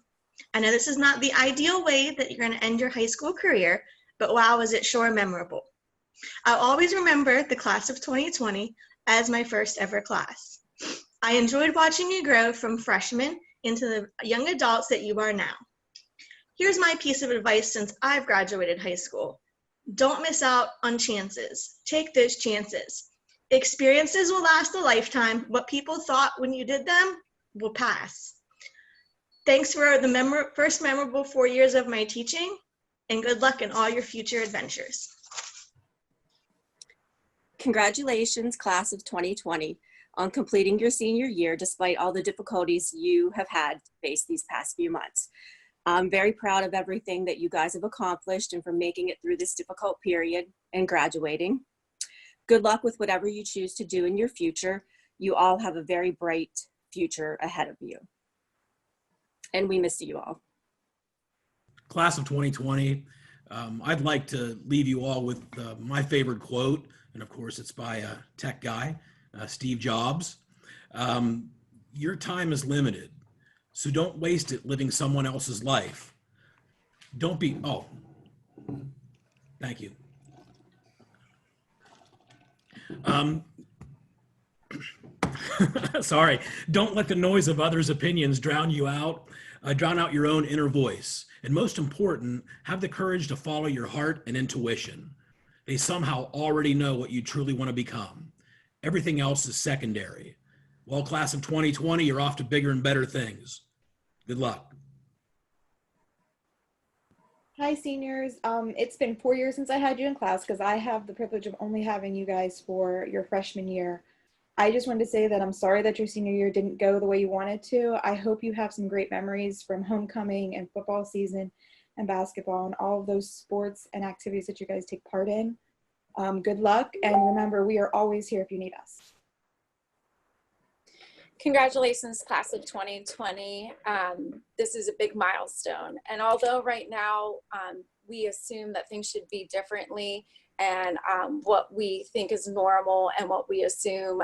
N: I know this is not the ideal way that you're going to end your high school career, but wow, is it sure memorable. I'll always remember the class of 2020 as my first ever class. I enjoyed watching you grow from freshmen into the young adults that you are now. Here's my piece of advice since I've graduated high school. Don't miss out on chances. Take those chances. Experiences will last a lifetime. What people thought when you did them will pass. Thanks for the first memorable 4 years of my teaching, and good luck in all your future adventures.
O: Congratulations, class of 2020, on completing your senior year despite all the difficulties you have had to face these past few months. I'm very proud of everything that you guys have accomplished and for making it through this difficult period and graduating. Good luck with whatever you choose to do in your future. You all have a very bright future ahead of you. And we miss you all.
P: Class of 2020, I'd like to leave you all with my favorite quote, and of course it's by a tech guy, Steve Jobs. Your time is limited, so don't waste it living someone else's life. Don't be, oh, thank you. Sorry, don't let the noise of others' opinions drown you out. Drown out your own inner voice. And most important, have the courage to follow your heart and intuition. They somehow already know what you truly want to become. Everything else is secondary. Well, class of 2020, you're off to bigger and better things. Good luck.
Q: Hi, seniors. It's been 4 years since I had you in class because I have the privilege of only having you guys for your freshman year. I just wanted to say that I'm sorry that your senior year didn't go the way you wanted to. I hope you have some great memories from homecoming and football season and basketball and all of those sports and activities that you guys take part in. Good luck, and remember, we are always here if you need us.
R: Congratulations, class of 2020. This is a big milestone. And although right now we assume that things should be differently, and what we think is normal and what we assume,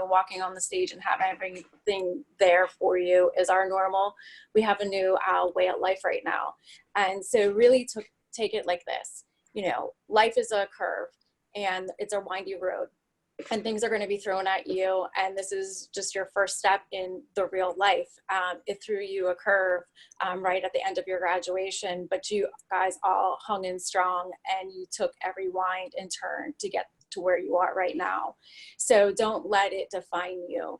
R: walking on the stage and having everything there for you is our normal, we have a new way of life right now. And so really take it like this. Life is a curve and it's a windy road. And things are going to be thrown at you, and this is just your first step in the real life. It threw you a curve right at the end of your graduation, but you guys all hung in strong, and you took every wind and turn to get to where you are right now. So don't let it define you.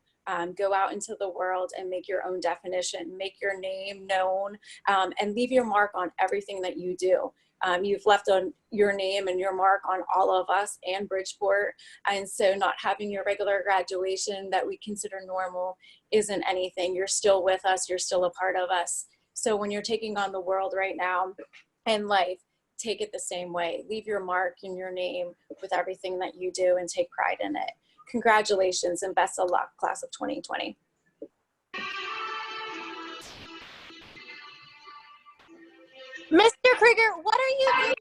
R: Go out into the world and make your own definition, make your name known, and leave your mark on everything that you do. You've left on your name and your mark on all of us and Bridgeport. And so not having your regular graduation that we consider normal isn't anything. You're still with us. You're still a part of us. So when you're taking on the world right now and life, take it the same way. Leave your mark and your name with everything that you do and take pride in it. Congratulations and best of luck, class of 2020.
S: Mr. Krieger, what are you doing?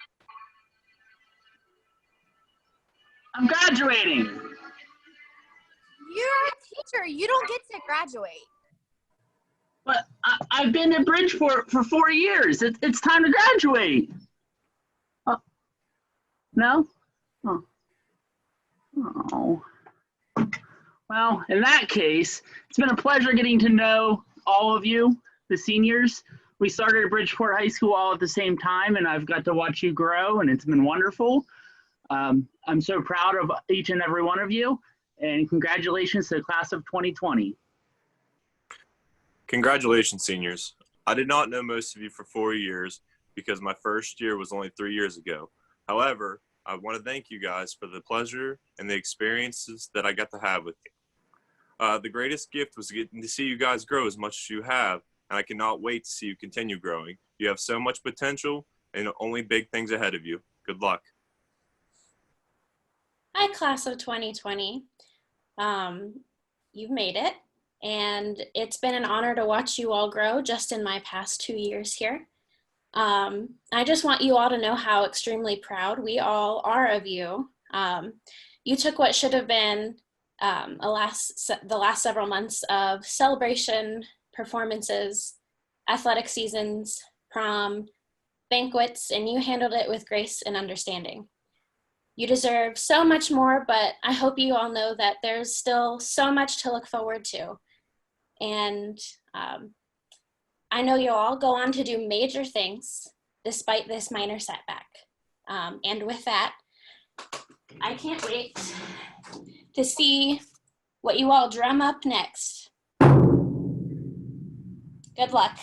T: I'm graduating.
S: You're a teacher. You don't get to graduate.
T: But I've been at Bridgeport for 4 years. It's time to graduate. Oh. No? Oh. Oh. Well, in that case, it's been a pleasure getting to know all of you, the seniors. We started at Bridgeport High School all at the same time, and I've got to watch you grow, and it's been wonderful. I'm so proud of each and every one of you, and congratulations to the class of 2020.
U: Congratulations, seniors. I did not know most of you for 4 years because my first year was only 3 years ago. However, I want to thank you guys for the pleasure and the experiences that I got to have with you. The greatest gift was getting to see you guys grow as much as you have, and I cannot wait to see you continue growing. You have so much potential and only big things ahead of you. Good luck.
V: Hi, class of 2020. You've made it, and it's been an honor to watch you all grow just in my past 2 years here. I just want you all to know how extremely proud we all are of you. You took what should have been the last several months of celebration, performances, athletic seasons, prom, banquets, and you handled it with grace and understanding. You deserve so much more, but I hope you all know that there's still so much to look forward to. And I know you'll all go on to do major things despite this minor setback. And with that, I can't wait to see what you all drum up next. Good luck.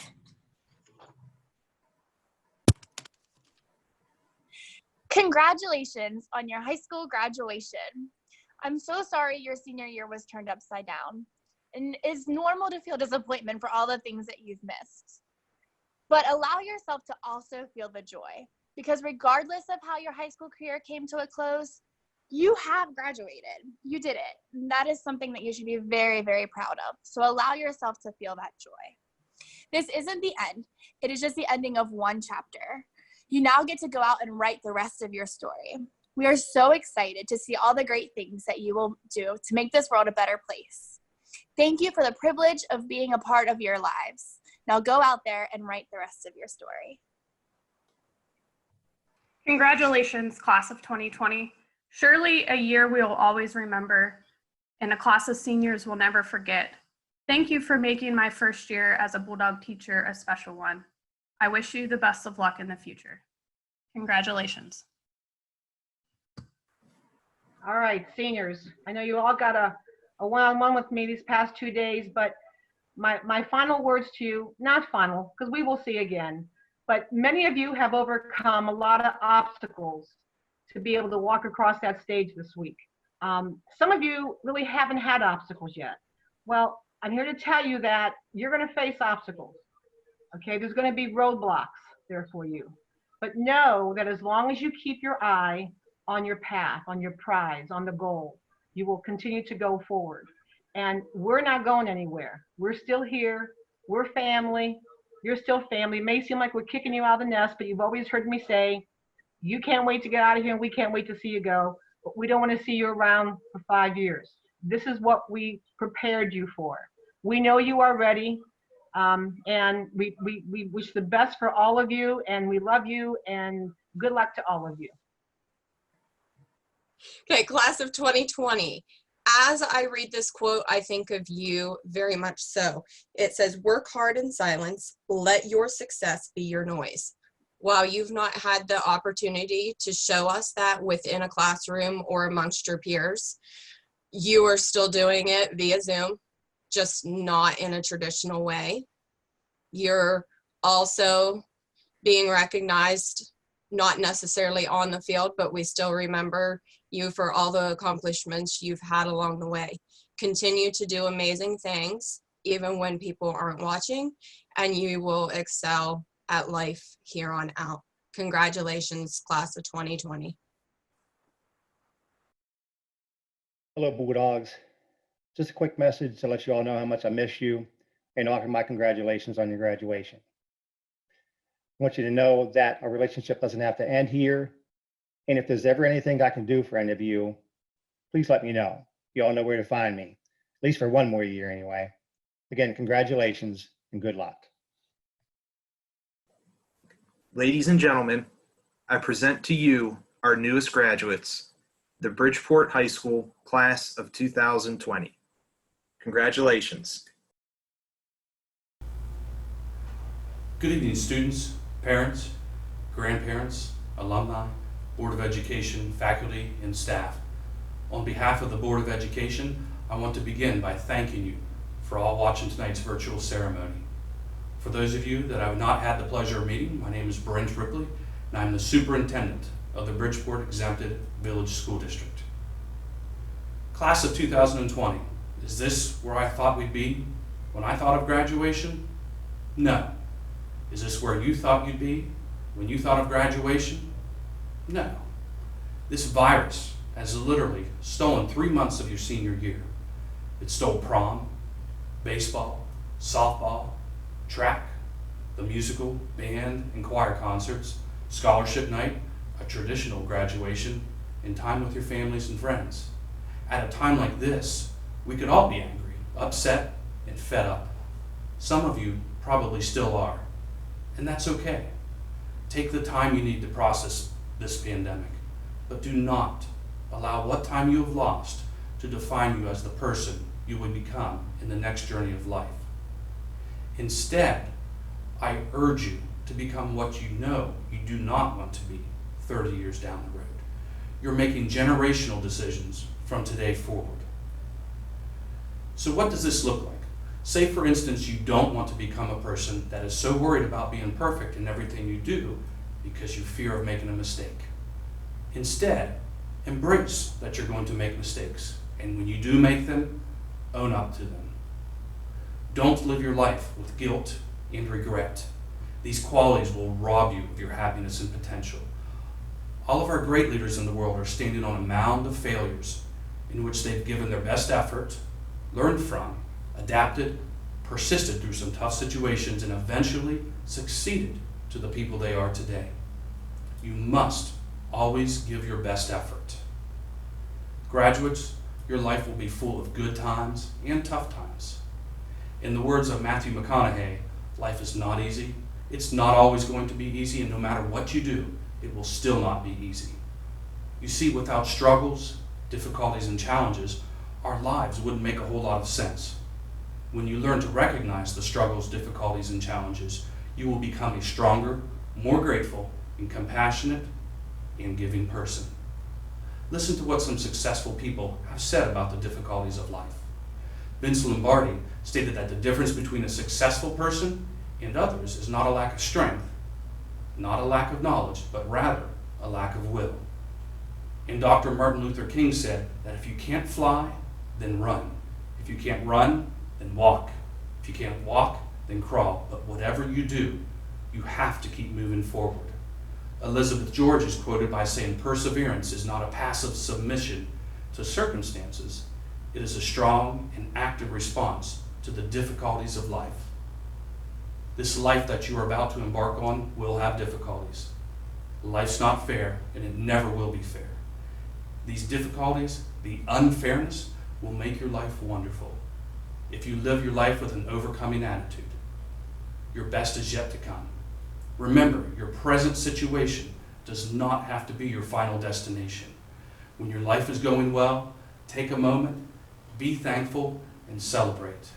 B: Congratulations on your high school graduation. I'm so sorry your senior year was turned upside down. And it's normal to feel disappointment for all the things that you've missed. But allow yourself to also feel the joy, because regardless of how your high school career came to a close, you have graduated. You did it. And that is something that you should be very, very proud of. So allow yourself to feel that joy. This isn't the end. It is just the ending of one chapter. You now get to go out and write the rest of your story. We are so excited to see all the great things that you will do to make this world a better place. Thank you for the privilege of being a part of your lives. Now go out there and write the rest of your story.
C: Congratulations, class of 2020. Surely a year we will always remember, and a class of seniors we'll never forget. Thank you for making my first year as a Bulldog teacher a special one. I wish you the best of luck in the future. Congratulations.
W: All right, seniors, I know you all got a one-on-one with me these past 2 days, but my final words to you, not final, because we will see again, but many of you have overcome a lot of obstacles to be able to walk across that stage this week. Some of you really haven't had obstacles yet. Well, I'm here to tell you that you're going to face obstacles. Okay, there's going to be roadblocks there for you. But know that as long as you keep your eye on your path, on your prize, on the goal, you will continue to go forward. And we're not going anywhere. We're still here. We're family. You're still family. It may seem like we're kicking you out of the nest, but you've always heard me say, you can't wait to get out of here and we can't wait to see you go. But we don't want to see you around for 5 years. This is what we prepared you for. We know you are ready. And we wish the best for all of you, and we love you, and good luck to all of you.
X: Okay, class of 2020. As I read this quote, I think of you very much so. It says, work hard in silence, let your success be your noise. While you've not had the opportunity to show us that within a classroom or amongst your peers, you are still doing it via Zoom, just not in a traditional way. You're also being recognized, not necessarily on the field, but we still remember you for all the accomplishments you've had along the way. Continue to do amazing things, even when people aren't watching, and you will excel at life here on out. Congratulations, class of 2020.
Y: Hello, Bulldogs. Just a quick message to let you all know how much I miss you and offer my congratulations on your graduation. I want you to know that our relationship doesn't have to end here. And if there's ever anything I can do for any of you, please let me know. You all know where to find me, at least for one more year anyway. Again, congratulations and good luck.
A: Ladies and gentlemen, I present to you our newest graduates, the Bridgeport High School class of 2020. Congratulations.
Z: Good evening, students, parents, grandparents, alumni, Board of Education, faculty, and staff. On behalf of the Board of Education, I want to begin by thanking you for all watching tonight's virtual ceremony. For those of you that I have not had the pleasure of meeting, my name is Brent Ripley, and I'm the superintendent of the Bridgeport Exempted Village School District. Class of 2020, is this where I thought we'd be when I thought of graduation? No. Is this where you thought you'd be when you thought of graduation? No. This virus has literally stolen 3 months of your senior year. It stole prom, baseball, softball, track, the musical, band, and choir concerts, scholarship night, a traditional graduation, and time with your families and friends. At a time like this, we could all be angry, upset, and fed up. Some of you probably still are, and that's okay. Take the time you need to process this pandemic, but do not allow what time you have lost to define you as the person you would become in the next journey of life. Instead, I urge you to become what you know you do not want to be 30 years down the road. You're making generational decisions from today forward. So what does this look like? Say, for instance, you don't want to become a person that is so worried about being perfect in everything you do because you fear of making a mistake. Instead, embrace that you're going to make mistakes, and when you do make them, own up to them. Don't live your life with guilt and regret. These qualities will rob you of your happiness and potential. All of our great leaders in the world are standing on a mound of failures in which they've given their best effort, learned from, adapted, persisted through some tough situations, and eventually succeeded to the people they are today. You must always give your best effort. Graduates, your life will be full of good times and tough times. In the words of Matthew McConaughey, life is not easy. It's not always going to be easy, and no matter what you do, it will still not be easy. You see, without struggles, difficulties, and challenges, our lives wouldn't make a whole lot of sense. When you learn to recognize the struggles, difficulties, and challenges, you will become a stronger, more grateful, and compassionate and giving person. Listen to what some successful people have said about the difficulties of life. Vince Lombardi stated that the difference between a successful person and others is not a lack of strength, not a lack of knowledge, but rather a lack of will. And Dr. Martin Luther King said that if you can't fly, then run. If you can't run, then walk. If you can't walk, then crawl. But whatever you do, you have to keep moving forward. Elizabeth George is quoted by saying, "Perseverance is not a passive submission to circumstances. It is a strong and active response to the difficulties of life." This life that you are about to embark on will have difficulties. Life's not fair, and it never will be fair. These difficulties, the unfairness, will make your life wonderful if you live your life with an overcoming attitude. Your best is yet to come. Remember, your present situation does not have to be your final destination. When your life is going well, take a moment, be thankful, and celebrate.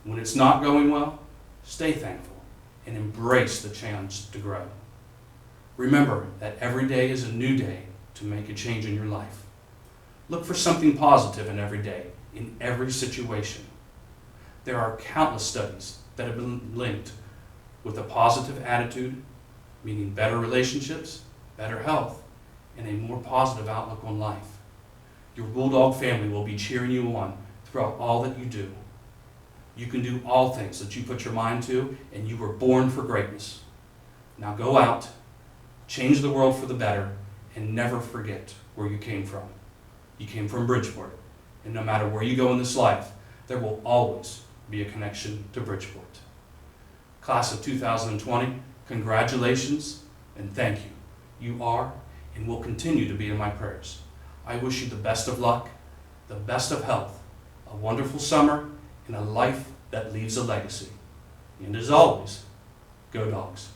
Z: When it's not going well, stay thankful and embrace the chance to grow. Remember that every day is a new day to make a change in your life. Look for something positive in every day, in every situation. There are countless studies that have been linked with a positive attitude, meaning better relationships, better health, and a more positive outlook on life. Your Bulldog family will be cheering you on throughout all that you do. You can do all things that you put your mind to, and you were born for greatness. Now go out, change the world for the better, and never forget where you came from. You came from Bridgeport, and no matter where you go in this life, there will always be a connection to Bridgeport. Class of 2020, congratulations and thank you. You are and will continue to be in my prayers. I wish you the best of luck, the best of health, a wonderful summer, and a life that leaves a legacy. And as always, go Dogs.